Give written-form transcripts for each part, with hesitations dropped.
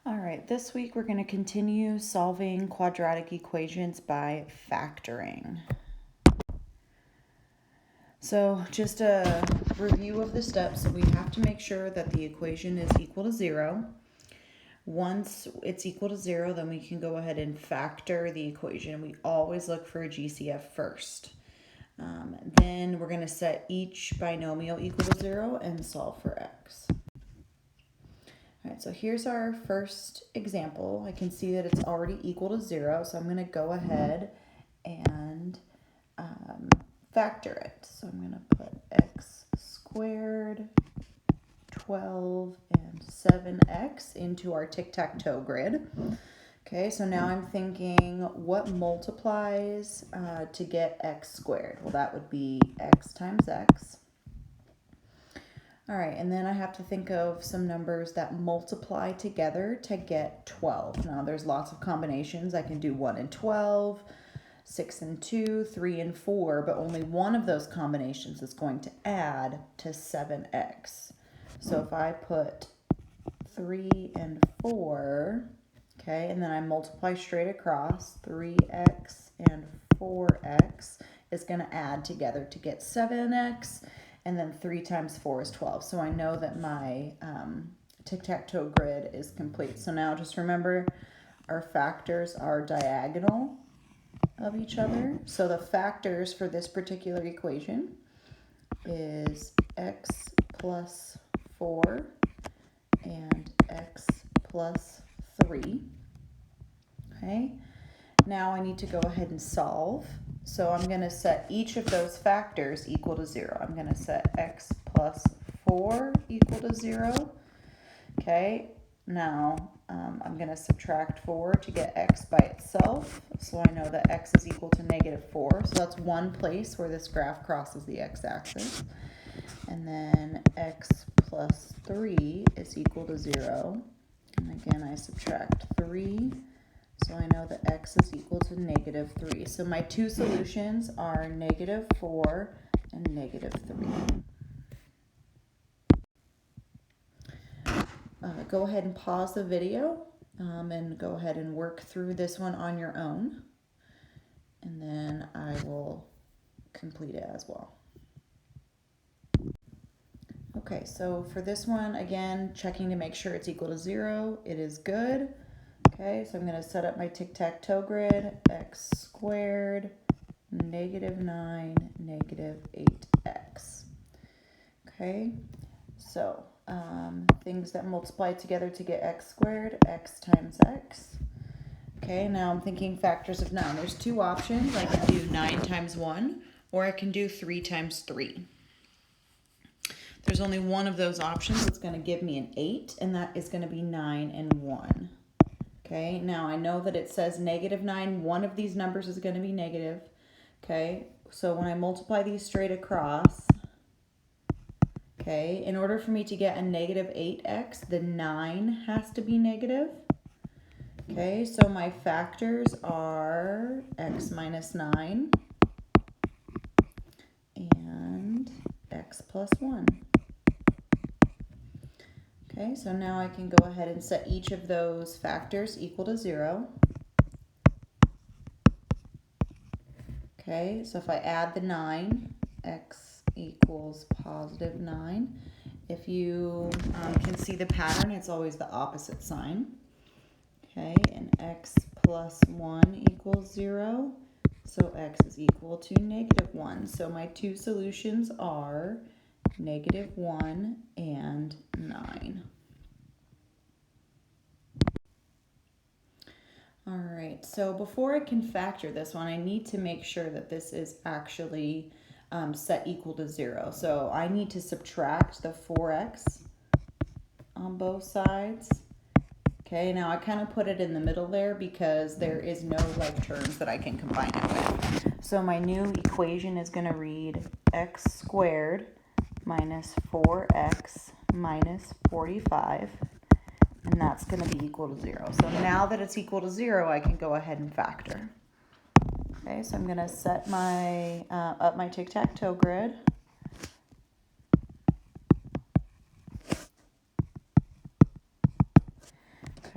All right, this week we're going to continue solving quadratic equations by factoring. So just a review of the steps. So we have to make sure that the equation is equal to 0. Once it's equal to 0, then we can go ahead and factor the equation. We always look for a GCF first. Then we're going to set each binomial equal to 0 and solve for x. All right, so here's our first example. I can see that it's already equal to 0, so I'm going to go ahead and factor it. So I'm going to put x squared, 12, and 7x into our tic-tac-toe grid. Okay, so now I'm thinking, what multiplies to get x squared? Well, that would be x times x. All right, and then I have to think of some numbers that multiply together to get 12. Now, there's lots of combinations. I can do 1 and 12, 6 and 2, 3 and 4, but only one of those combinations is going to add to 7x. So if I put 3 and 4, okay, and then I multiply straight across, 3x and 4x is going to add together to get 7x. And then 3 times 4 is 12. So I know that my tic-tac-toe grid is complete. So now just remember, our factors are diagonal of each other. So the factors for this particular equation is x plus 4 and x plus 3. Okay. Now I need to go ahead and solve. So I'm going to set each of those factors equal to 0. I'm going to set x plus 4 equal to 0. Okay, now I'm going to subtract 4 to get x by itself. So I know that x is equal to -4. So that's one place where this graph crosses the x-axis. And then x plus 3 is equal to 0. And again, I subtract 3. So I know that x is equal to -3. So my two solutions are -4 and -3. Go ahead and pause the video and go ahead and work through this one on your own. And then I will complete it as well. Okay, so for this one, again, checking to make sure it's equal to 0. It is good. Okay, so I'm going to set up my tic-tac-toe grid, x squared, -9, -8x. Okay, so things that multiply together to get x squared, x times x. Okay, now I'm thinking factors of 9. There's two options. I can do 9 times 1, or I can do 3 times 3. There's only one of those options that's going to give me an 8, and that is going to be 9 and 1. Okay, now I know that it says -9. One of these numbers is going to be negative. Okay, so when I multiply these straight across, okay, in order for me to get a -8x, the 9 has to be negative. Okay, so my factors are x minus 9 and x plus 1. Okay, so now I can go ahead and set each of those factors equal to 0. Okay, so if I add the 9, x equals +9. If you can see the pattern, it's always the opposite sign. Okay, and x plus 1 equals 0. So x is equal to -1. So my two solutions are -1 and 9. All right, so before I can factor this one, I need to make sure that this is actually set equal to 0. So I need to subtract the 4x on both sides. Okay, now I kind of put it in the middle there because there is no like terms that I can combine it with. So my new equation is going to read x squared minus 4x minus 45, and that's going to be equal to 0. So now that it's equal to 0, I can go ahead and factor. Okay, so I'm going to set my up my tic-tac-toe grid.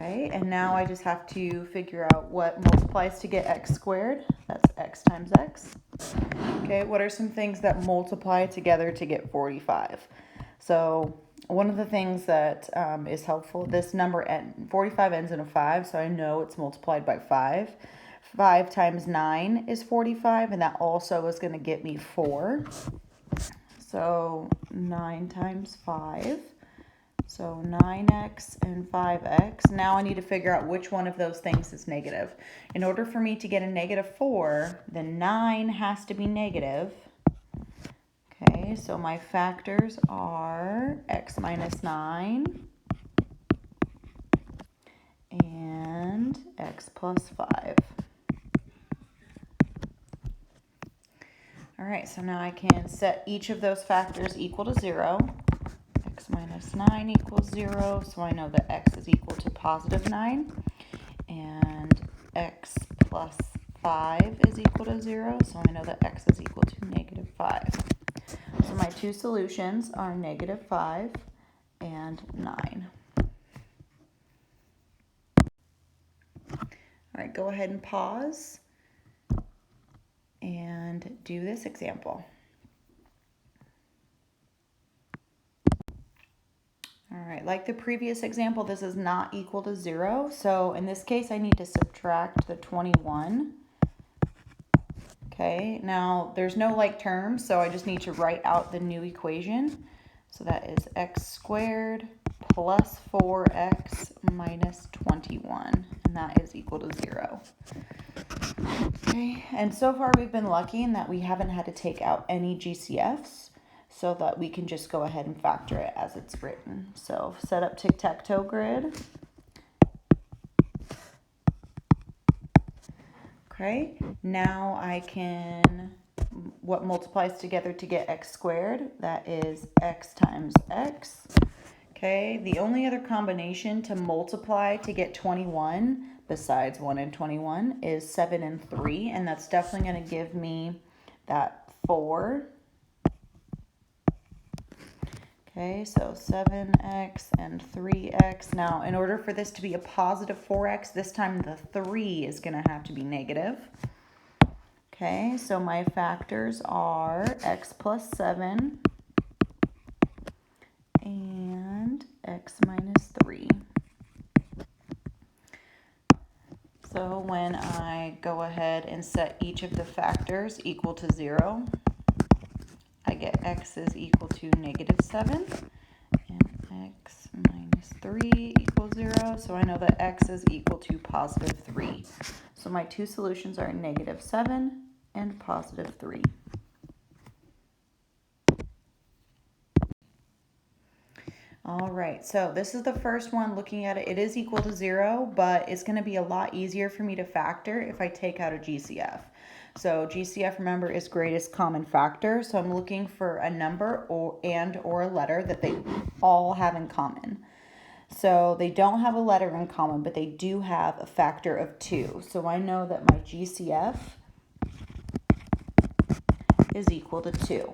Okay, and now I just have to figure out what multiplies to get x squared. That's x times x. Okay, what are some things that multiply together to get 45? So one of the things that is helpful, this number 45 ends in a 5, so I know it's multiplied by 5. 5 times 9 is 45, and that also is going to get me 4. So 9 times 5. So 9x and 5x. Now I need to figure out which one of those things is negative. In order for me to get a negative 4, then 9 has to be negative. Okay, so my factors are x minus 9 and x plus 5. All right, so now I can set each of those factors equal to 0. X minus 9 equals 0, so I know that x is equal to positive 9. And x plus 5 is equal to 0, so I know that x is equal to negative 5. So my two solutions are negative 5 and 9. All right, go ahead and pause and do this example. All right, like the previous example, this is not equal to 0. So in this case, I need to subtract the 21. Okay, now there's no like terms, so I just need to write out the new equation. So that is x squared plus 4x minus 21, and that is equal to 0. Okay, and so far we've been lucky in that we haven't had to take out any GCFs, so that we can just go ahead and factor it as it's written. So set up tic-tac-toe grid. Okay, now I can, what multiplies together to get x squared? That is x times x. Okay, the only other combination to multiply to get 21 besides 1 and 21 is 7 and 3, and that's definitely going to give me that 4. Okay, so 7x and 3x. Now, in order for this to be a positive 4x, this time the 3 is going to have to be negative. Okay, so my factors are x plus 7 and x minus 3. So when I go ahead and set each of the factors equal to 0, I get x is equal to negative 7 and x minus 3 equals 0. So I know that x is equal to positive 3. So my two solutions are negative 7 and positive 3. All right, so this is the first one looking at it. It is equal to 0, but it's going to be a lot easier for me to factor if I take out a GCF. So GCF, remember, is greatest common factor. So I'm looking for a number or a letter that they all have in common. So they don't have a letter in common, but they do have a factor of 2. So I know that my GCF is equal to 2.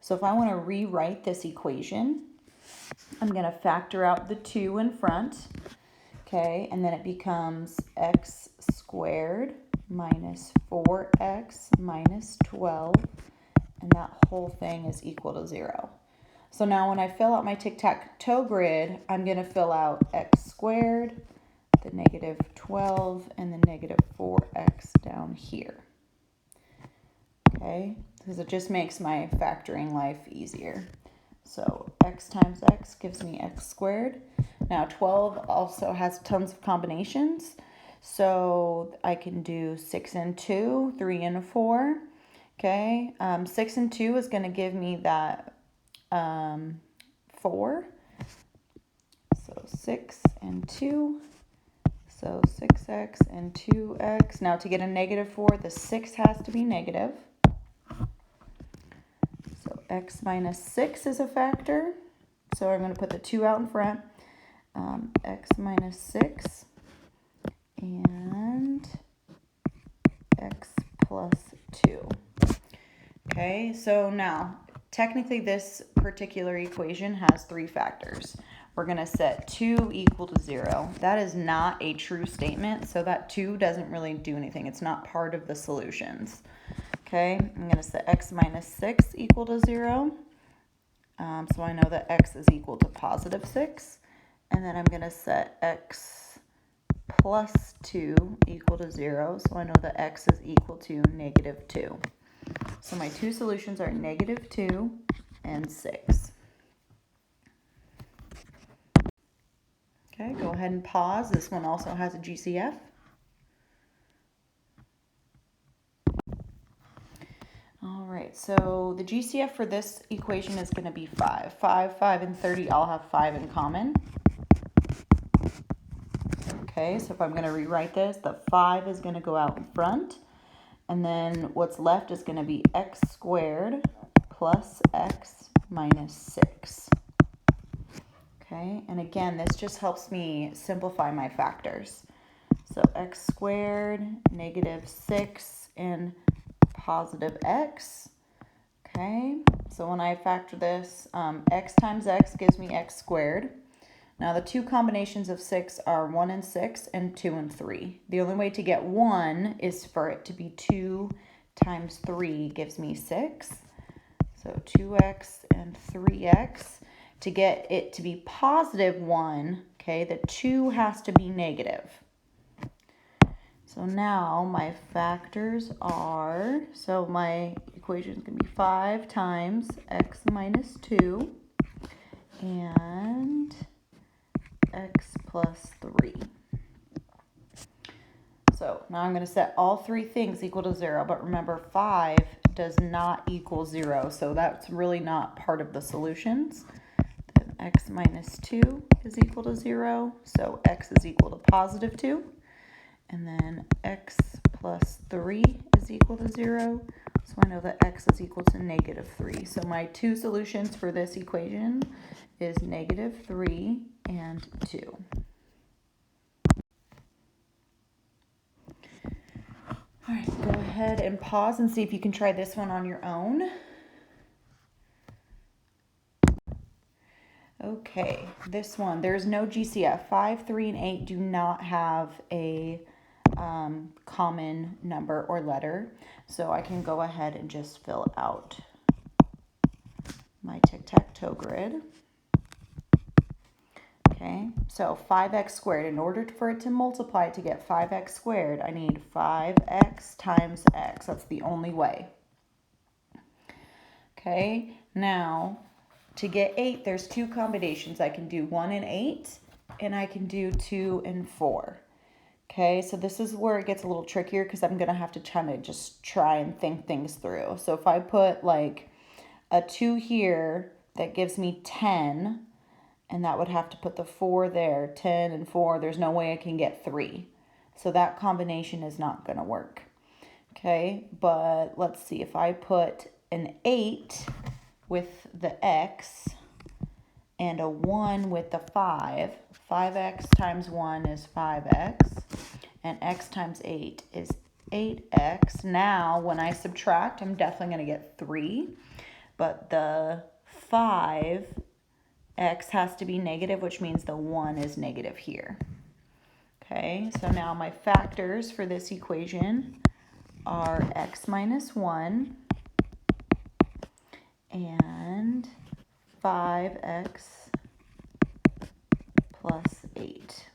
So if I want to rewrite this equation, I'm going to factor out the 2 in front, okay, and then it becomes x squared minus 4x minus 12, and that whole thing is equal to 0. So now when I fill out my tic-tac-toe grid, I'm going to fill out x squared, the negative 12, and the negative 4x down here. Okay, because it just makes my factoring life easier. So x times x gives me x squared. Now 12 also has tons of combinations. So I can do 6 and 2, 3 and 4. Okay, 6 and 2 is going to give me that 4. So 6 and 2. So 6x and 2x. Now to get a negative 4, the 6 has to be negative. So x minus 6 is a factor. So I'm going to put the 2 out in front. X minus 6 and x plus 2. Okay, so now technically this particular equation has 3 factors. we're going to set 2 equal to 0. That is not a true statement, so that 2 doesn't really do anything. It's not part of the solutions. Okay, I'm going to set x minus 6 equal to 0. So I know that x is equal to positive 6. And then I'm going to set x plus 2 equal to 0. So I know that x is equal to negative 2. So my two solutions are negative 2 and 6. Okay, go ahead and pause. This one also has a GCF. All right, so the GCF for this equation is going to be 5. 5, 5, and 30 all have 5 in common. Okay, so if I'm going to rewrite this, the 5 is going to go out in front. And then what's left is going to be x squared plus x minus 6. Okay, and again, this just helps me simplify my factors. So x squared, negative 6, and positive x. Okay, so when I factor this, x times x gives me x squared. Now the two combinations of 6 are 1 and 6 and 2 and 3. The only way to get 1 is for it to be 2 times 3 gives me 6. So 2x and 3x. To get it to be positive 1, okay, the 2 has to be negative. So now my factors are, so my equation is going to be 5 times x minus 2 and x plus 3. So now I'm going to set all three things equal to 0, but remember 5 does not equal 0, so that's really not part of the solutions. Then x minus 2 is equal to 0, so x is equal to positive 2. And then x plus 3 is equal to 0, so I know that x is equal to negative 3. So my two solutions for this equation is negative 3 and 2. All right, go ahead and pause and see if you can try this one on your own. Okay, this one, there's no GCF. 5, 3, and 8 do not have a common number or letter, so I can go ahead and just fill out my tic-tac-toe grid. Okay, so 5x squared. In order for it to multiply to get 5x squared, I need 5x times x. That's the only way. Okay, now to get 8, there's two combinations. I can do 1 and 8, and I can do 2 and 4. Okay, so this is where it gets a little trickier because I'm going to have to kind of just try and think things through. So if I put like a 2 here, that gives me 10, and that would have to put the 4 there. 10 and 4, there's no way I can get 3. So that combination is not going to work. Okay, but let's see. If I put an 8 with the x and a 1 with the 5, 5x times 1 is 5x, and x times 8 is 8x. Now, when I subtract, I'm definitely going to get 3, but the 5x has to be negative, which means the 1 is negative here. Okay, so now my factors for this equation are x minus 1 and 5x plus 8.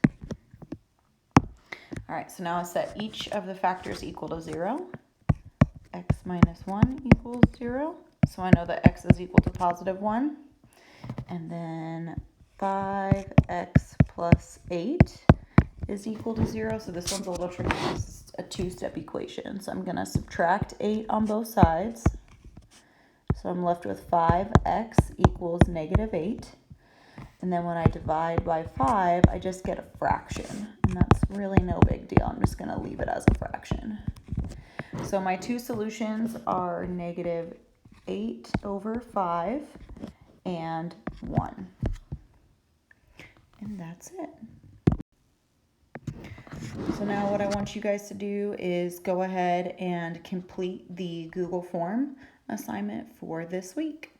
All right, so now I set each of the factors equal to 0. X minus 1 equals 0. So I know that x is equal to positive 1. And then 5x plus 8 is equal to 0. So this one's a little tricky. This is a two-step equation. So I'm going to subtract 8 on both sides. So I'm left with 5x equals negative 8. And then when I divide by 5, I just get a fraction. And that's really no big deal. I'm just going to leave it as a fraction. So my two solutions are negative 8 over 5 and 1. And that's it. So now what I want you guys to do is go ahead and complete the Google form assignment for this week.